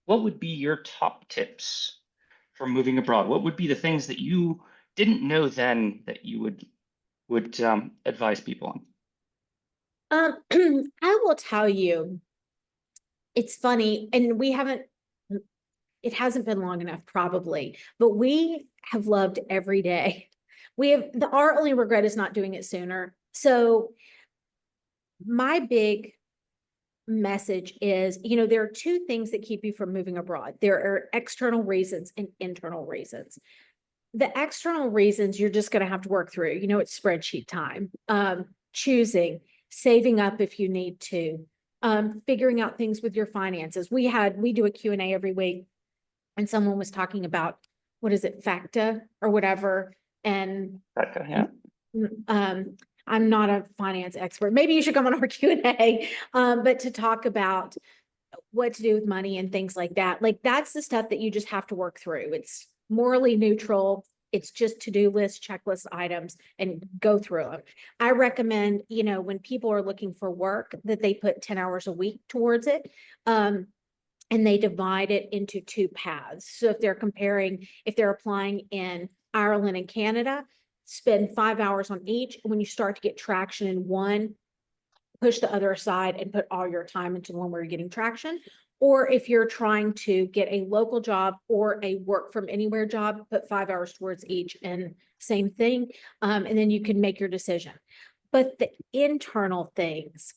what would be your top tips for moving abroad? What would be the things that you didn't know then that you would advise people on? I will tell you, it's funny, and it hasn't been long enough probably, but we have loved every day. Our only regret is not doing it sooner. So my big message is, there are two things that keep you from moving abroad. There are external reasons and internal reasons. The external reasons you're just going to have to work through, it's spreadsheet time, choosing, saving up if you need to, figuring out things with your finances. We do a Q&A every week, and someone was talking about, what is it, FACTA or whatever. And Yeah. I'm not a finance expert. Maybe you should come on our Q&A, but to talk about what to do with money and things like that. Like, that's the stuff that you just have to work through. It's morally neutral. It's just to-do list, checklist items, and go through them. I recommend, when people are looking for work, that they put 10 hours a week towards it. And they divide it into two paths. So if they're applying in Ireland and Canada, spend 5 hours on each. When you start to get traction in one, push the other aside and put all your time into the one where you're getting traction. Or if you're trying to get a local job or a work from anywhere job, put 5 hours towards each, and same thing. And then you can make your decision. But the internal things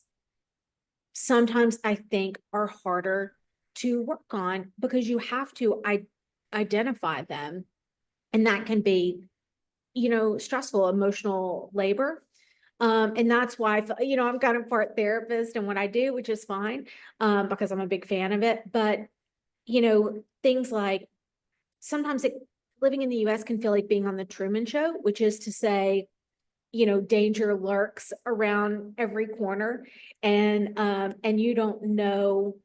sometimes I think are harder to work on because you have to identify them. And that can be, stressful, emotional labor. And that's why, I'm kind of part therapist in what I do, which is fine, because I'm a big fan of it. But, things like sometimes living in the US can feel like being on the Truman Show, which is to say, danger lurks around every corner, and you don't know,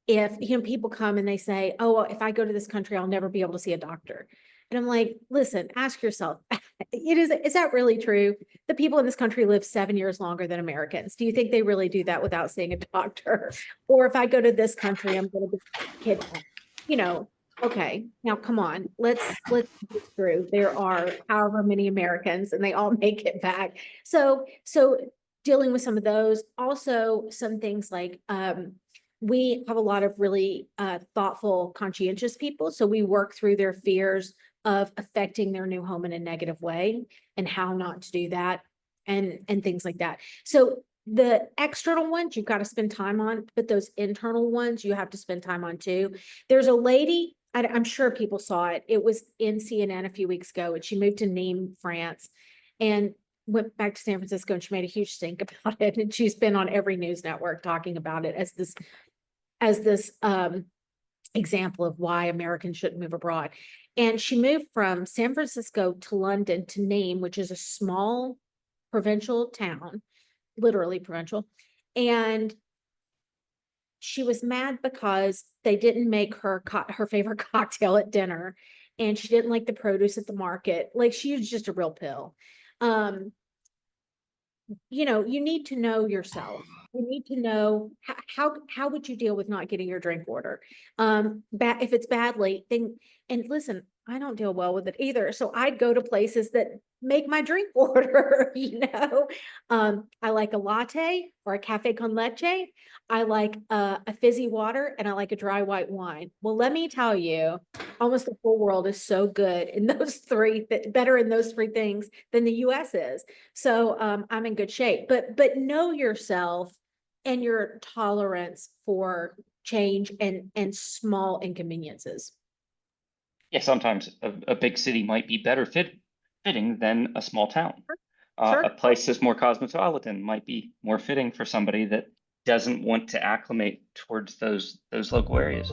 if, people come and they say, oh, well, if I go to this country, I'll never be able to see a doctor. And I'm like, listen, ask yourself, is that really true? The people in this country live 7 years longer than Americans. Do you think they really do that without seeing a doctor? Or if I go to this country, I'm going to be kidnapped, okay, now come on, let's get through. There are however many Americans and they all make it back. So dealing with some of those, also some things like, we have a lot of really thoughtful, conscientious people. So we work through their fears of affecting their new home in a negative way and how not to do that, and things like that. So the external ones you've got to spend time on, but those internal ones you have to spend time on too. There's a lady, I'm sure people saw it. It was in CNN a few weeks ago, and she moved to Nîmes, France, and went back to San Francisco, and she made a huge stink about it. And she's been on every news network talking about it as this example of why Americans shouldn't move abroad. And she moved from San Francisco to London to Nîmes, which is a small provincial town, literally provincial. And she was mad because they didn't make her favorite cocktail at dinner, and she didn't like the produce at the market. Like, she was just a real pill. You need to know yourself. You need to know how would you deal with not getting your drink order. If it's badly, then, and listen, I don't deal well with it either. So I'd go to places that make my drink order, I like a latte or a cafe con leche. I like a fizzy water, and I like a dry white wine. Well, let me tell you, almost the whole world is so good in those three, better in those three things than the US is. So I'm in good shape, but know yourself and your tolerance for change and small inconveniences. Yeah, sometimes a big city might be better fitting than a small town. Sure. A place that's more cosmopolitan might be more fitting for somebody that doesn't want to acclimate towards those local areas.